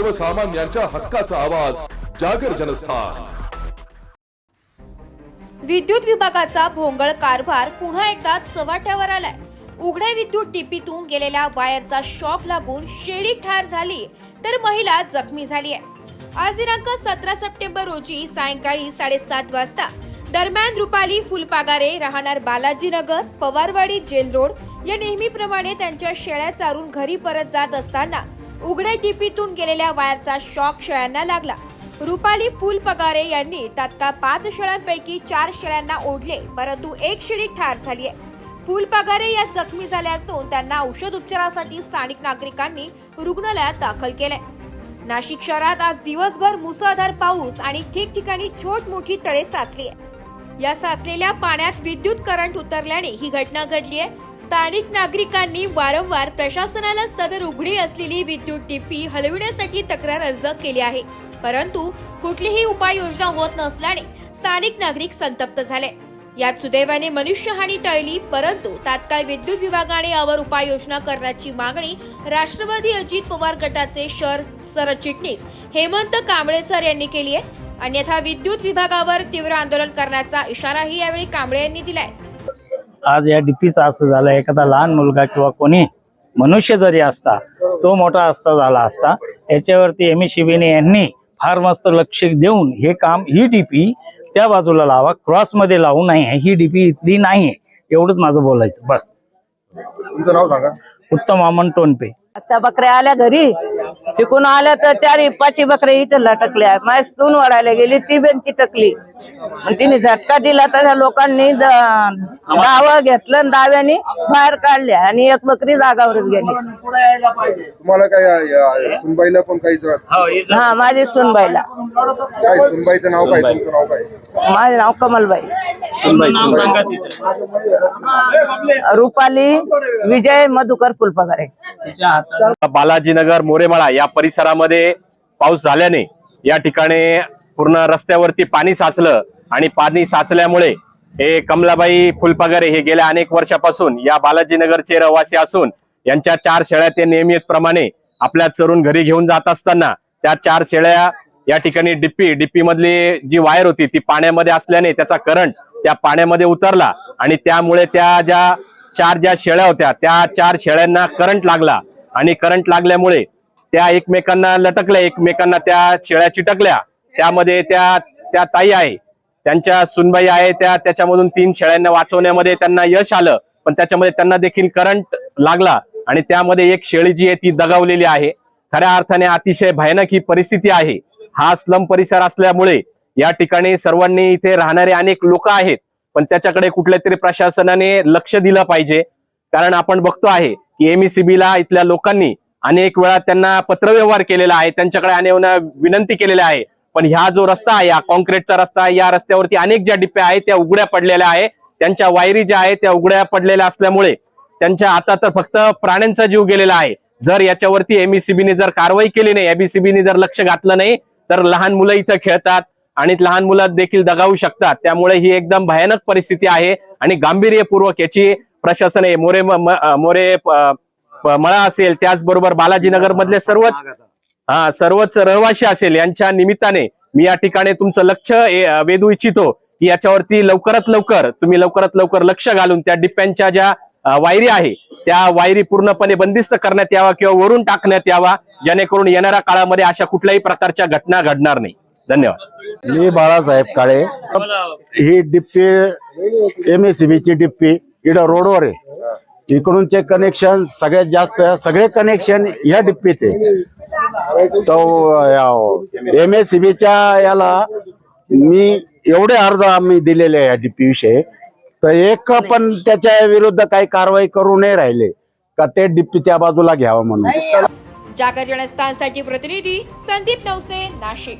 सर्वसामान्यांच्या हक्काचा आवाज जागर जनस्थान। विद्युत विभागाचा भोंगळ कारभार पुन्हा एकदा चव्हाट्यावर आलाय। उघड्या विद्युत टीपीतून गेलेल्या वायरचा शॉक लागून शेळी ठार झाली तर महिला जखमी झाली आहे। आज दिनांक 17 सप्टेंबर रोजी सायंकाळी 7:30 वाजता दरम्यान रुपाली फुलपागारे राहणार बालाजीनगर पवारवाडी जेन रोड या नेहमीप्रमाणे त्यांच्या शेळ्या चारून घरी परत जात असताना उघड्या टीपीतून गेलेल्या वायरचा शॉक शेळ्यांना लागला। रुपाली फुलपगारे यांनी तात्काळ 5 शेळ्यांपैकी 4 शेळ्यांना ओढले, परंतु एक शेळी ठार झाली आहे। फुलपगारे या जखमी झाल्या असून त्यांना औषध उपचारासाठी स्थानिक नागरिकांनी रुग्णालयात दाखल केले। नाशिक शहरात आज दिवसभर मुसळधार पाऊस आणि ठिकठिकाणी छोट-मोठी तळे साचली आहे। या साचलेल्या पाण्यात विद्युत करंट उतरल्याने ही घटना घडली आहे। स्थानिक नागरिकांनी वारंवार प्रशासनाला सदर उघडी असलेली विद्युत टीपी हलविण्यासाठी तक्रार अर्ज केली आहे, परंतु कुठलीही उपाययोजना होत नसल्याने स्थानिक नागरिक संतप्त झाले। यात सुदैवाने मनुष्यहानी टळली, परंतु तात्काळ विद्युत विभागाने यावर उपाययोजना करण्याची मागणी राष्ट्रवादी अजित पवार गटाचे शहर सरचिटणीस हेमंत कांबळे सर यांनी केली आहे। अन्यथा विद्युत विभागावर तीव्र आंदोलन करण्याचा इशाराही यावेळी कांबळे यांनी दिलाय। आज या डीपीचा असं झालं, एखादा लहान मुलगा किंवा कोणी मनुष्य जरी असता तो मोठा असता झाला असता, याच्यावरती एमएससीबीने यांनी फार मस्त लक्ष देऊन हे काम, ही डीपी त्या बाजूला लावा, क्रॉस मध्ये लावू नये, ही डीपी इथली नाही, एवढंच माझं बोलायचं बस। तुमचं नाव सांगा। उत्तम वामन टोनपे। आता बकऱ्या आल्या घरी, तिकून आल्या तर 4-5 बकऱ्या इथं लटकल्या। माझी सून वडायला गेली, ती बेंची टकली, तिने झटका दिला तर लोकांनी दावा घेतलं आणि दाव्याने बाहेर काढल्या आणि एक बकरी जागावरच गेली। तुम्हाला काय सुनबाईला पण काही? हा, माझी सुनबाईला। काय सुनबाईचं नाव काय? तुमचं नाव काय? माझे नाव कमलबाई। रुपाली विजय मधुकर फुलपगारे। बालाजीनगर मोरेमाळा या परिसरामध्ये पाऊस झाल्याने या ठिकाणी पूर्ण रस्त्यावरती पाणी साचलं आणि पाणी साचल्यामुळे हे कमलाबाई फुलपगारे हे गेल्या अनेक वर्षापासून या बालाजीनगरचे रहिवासी असून यांच्या 4 शेळ्या ते नियमितप्रमाणे आपल्या चरून घरी घेऊन जात असताना त्या 4 शेळ्या या ठिकाणी डीपी मधली जी वायर होती ती पाण्यामध्ये असल्याने त्याचा करंट त्या पाण्यामध्ये उतरला आणि त्यामुळे त्या ज्या 4 शेळ्या होत्या त्या 4 शेळ्यांना करंट लागला आणि करंट लागल्यामुळे त्या एकमेकांना लटकल्या, एकमेकांना त्या शेळ्या चिटकल्या। त्यामध्ये त्या ताई आहे, त्यांच्या सुनबाई आहे, त्याच्यामधून 3 शेळ्यांना वाचवण्यामध्ये त्यांना यश आलं, पण त्याच्यामध्ये त्यांना देखील करंट लागला आणि त्यामध्ये एक शेळी जी आहे ती दगावलेली आहे। खऱ्या अर्थाने अतिशय भयानक ही परिस्थिती आहे। हा स्लम परिसर असल्यामुळे या ठिकाणी सर्वांनी इथे राहणारे अनेक लोक आहेत, पण त्याच्याकडे कुठल्या तरी प्रशासनाने लक्ष दिलं पाहिजे। कारण आपण बघतो आहे की एमएससीबीला इथल्या लोकांनी अनेक वेळा त्यांना पत्रव्यवहार केलेला आहे, त्यांच्याकडे अनेक विनंती केलेल्या आहे, पण ह्या जो रस्ता आहे, हा कॉन्क्रीटचा रस्ता आहे, या रस्त्यावरती अनेक ज्या डिप्या आहेत त्या उघड्या पडलेल्या आहे, त्यांच्या वायरी ज्या आहेत त्या उघड्या पडलेल्या असल्यामुळे त्यांच्या आता तर फक्त प्राण्यांचा जीव गेलेला आहे। जर याच्यावरती एमएससीबीने जर कारवाई केली नाही, एमएससीबीने जर लक्ष घातलं नाही तर लहान मुलं इथं खेळतात आणि लहान मुलं देखील दगावू शकतात। त्यामुळे ही एकदम भयानक परिस्थिती आहे आणि गांभीर्यपूर्वक याची प्रशासन मोरे मळा असेल, त्याचबरोबर बालाजीनगर मधले सर्वच रहिवासी असेल, यांच्या निमित्ताने मी या ठिकाणी तुमचं लक्ष वेधू इच्छितो की याच्यावरती लवकरात लवकर लक्ष घालून त्या डिप्यांच्या ज्या वायरी आहे त्या वायरी पूर्णपणे बंदिस्त करण्यात यावा किंवा वरून टाकण्यात यावा, जेणेकरून येणाऱ्या काळामध्ये अशा कुठल्याही प्रकारच्या घटना घडणार नाही। धन्यवाद। मी बाळासाहेब काळे। ही डिप्पी एमएससीबीची डिप्पी इकडं रोडवर आहे, इकडूनचे कनेक्शन सगळ्यात जास्त सगळे कनेक्शन ह्या डिप्पीत आहे। तो एमएससीबीच्या याला मी एवढे अर्ज आम्ही दिलेले आहे या डिप्पी विषयी, तर एक पण त्याच्या विरुद्ध काही कारवाई करू नाही राहिले का ते डिप्पी त्या बाजूला घ्यावं म्हणून। जागर जनस्थानसाठी प्रतिनिधी संदीप नवसे, नाशिक।